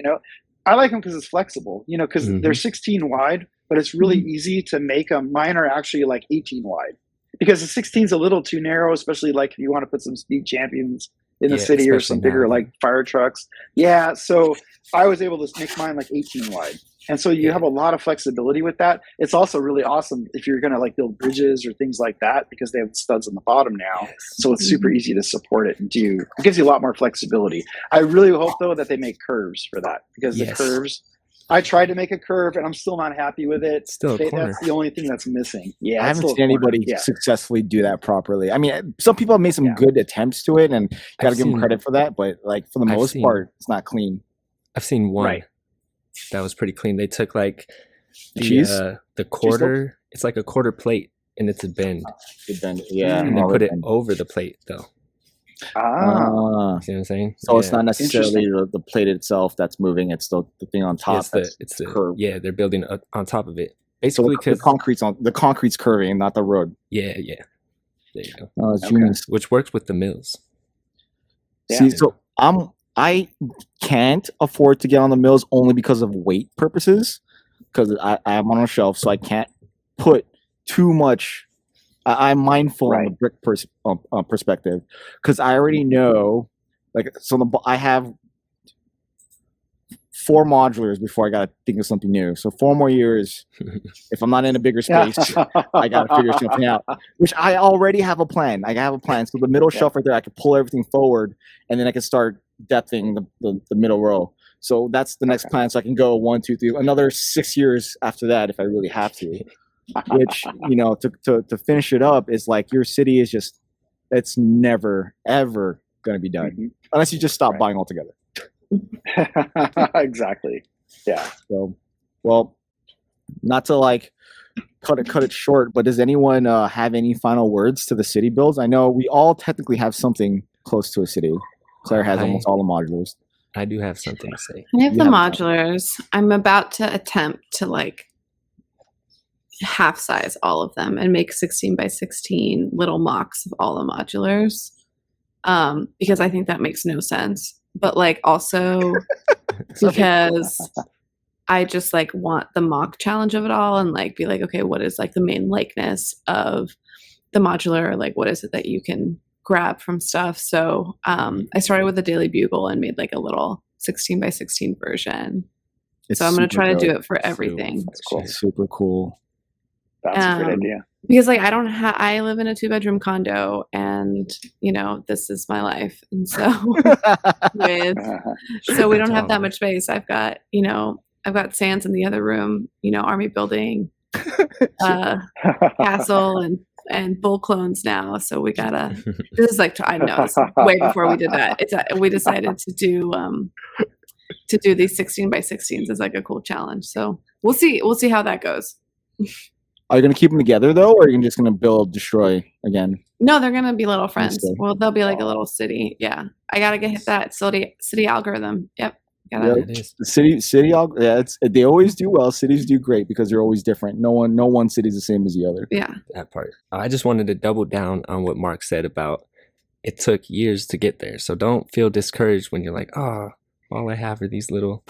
I like them because it's flexible, because they're 16 wide, but it's really easy to make them. Mine are actually like 18 wide, because the 16 is a little too narrow, especially like if you want to put some speed champions in the city or some bigger like fire trucks. Yeah, so I was able to make mine like 18 wide. And so you have a lot of flexibility with that. It's also really awesome if you're going to like build bridges or things like that, because they have studs on the bottom now. So it's super easy to support it and do. It gives you a lot more flexibility. I really hope though that they make curves for that, because the curves I tried to make a curve, and I'm still not happy with it. Still a corner. That's the only thing that's missing. Yeah, I it's haven't still seen a corner. anybody successfully do that properly. I mean, some people have made some good attempts to it, and got to give them credit for that. But like for the most part, it's not clean. I've seen one that was pretty clean. They took like the quarter. It's like a quarter plate, and it's a bend. Good bend, yeah. And they put it over the plate, though. See what I'm saying? So it's not necessarily the plate itself that's moving; it's the thing on top. It's the curve. Yeah, they're building on top of it. Basically, so the concrete's curving, not the road. Yeah. There you go. It's genius. Which works with the mills. Yeah. See, so I can't afford to get on the mills only because of weight purposes, because I'm on a shelf, so I can't put too much. I'm mindful on the brick perspective, because I already know, like, I have 4 modulars before I got to think of something new. So 4 more years, if I'm not in a bigger space, I got to figure something out, which I already have a plan. I have a plan. So the middle shelf right there, I can pull everything forward, and then I can start depthing the middle row. So that's the next plan. So I can go 1, 2, 3, another 6 years after that if I really have to. Which, to finish it up is like your city is just, it's never ever going to be done unless you just stop buying altogether. Exactly. Yeah. So, well, not to like cut it short, but does anyone have any final words to the city builds? I know we all technically have something close to a city. Claire has almost all the modulars. I do have something to say. I have the modulars. I'm about to attempt to like half size all of them and make 16 by 16 little mocks of all the modulars, because I think that makes no sense, but like also because I just like want the mock challenge of it all, and like be like, okay, what is like the main likeness of the modular, like what is it that you can grab from stuff. So I started with the Daily Bugle and made like a little 16 by 16 version. So I'm going to try to do it for everything. That's cool. Super cool. That's a great idea. Because like I live in a 2-bedroom condo, and this is my life, and so so we don't have that much space. I've got Sans in the other room, army building, castle and bull clones now. So we gotta. This is like I know it's way before we did that. We decided to do these 16 by 16s as like a cool challenge. So we'll see how that goes. Are you going to keep them together, though, or are you just going to destroy again? No, they're going to be little friends. Well, they'll be like a little city. Yeah. I got to get that city algorithm. Yep. The city algorithm. Yeah, they always do well. Cities do great because they're always different. No one city is the same as the other. Yeah. That part. I just wanted to double down on what Mark said about it took years to get there. So don't feel discouraged when you're like, oh, all I have are this little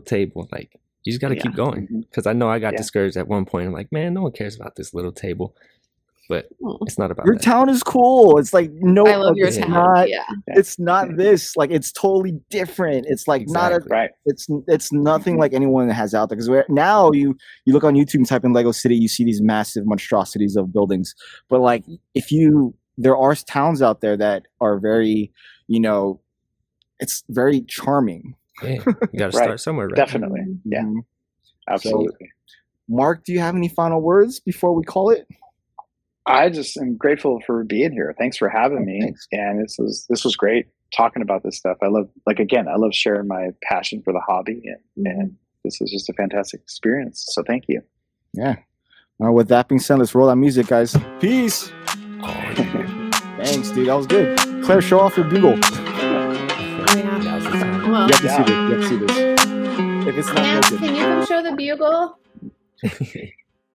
table. Like, you just got to keep going, because I know I got discouraged at one point. I'm like, man, no one cares about this little table, but it's not about your that. town is cool. It's like I love your town. It's not this. Like, it's totally different. It's like It's nothing like anyone that has out there. Because now you look on YouTube and type in Lego City, you see these massive monstrosities of buildings. But like, there are towns out there that are very, it's very charming. Yeah, you got to start somewhere, right? Definitely. Yeah, absolutely. So, Mark, do you have any final words before we call it? I just am grateful for being here. Thanks for having me. Thanks. And this was great talking about this stuff. I love sharing my passion for the hobby, and this was just a fantastic experience. So thank you. Yeah. With that being said, let's roll that music, guys. Peace. Thanks, dude. That was good. Claire, show off your bugle. Well, You have to see this. If it's not can you come show the bugle?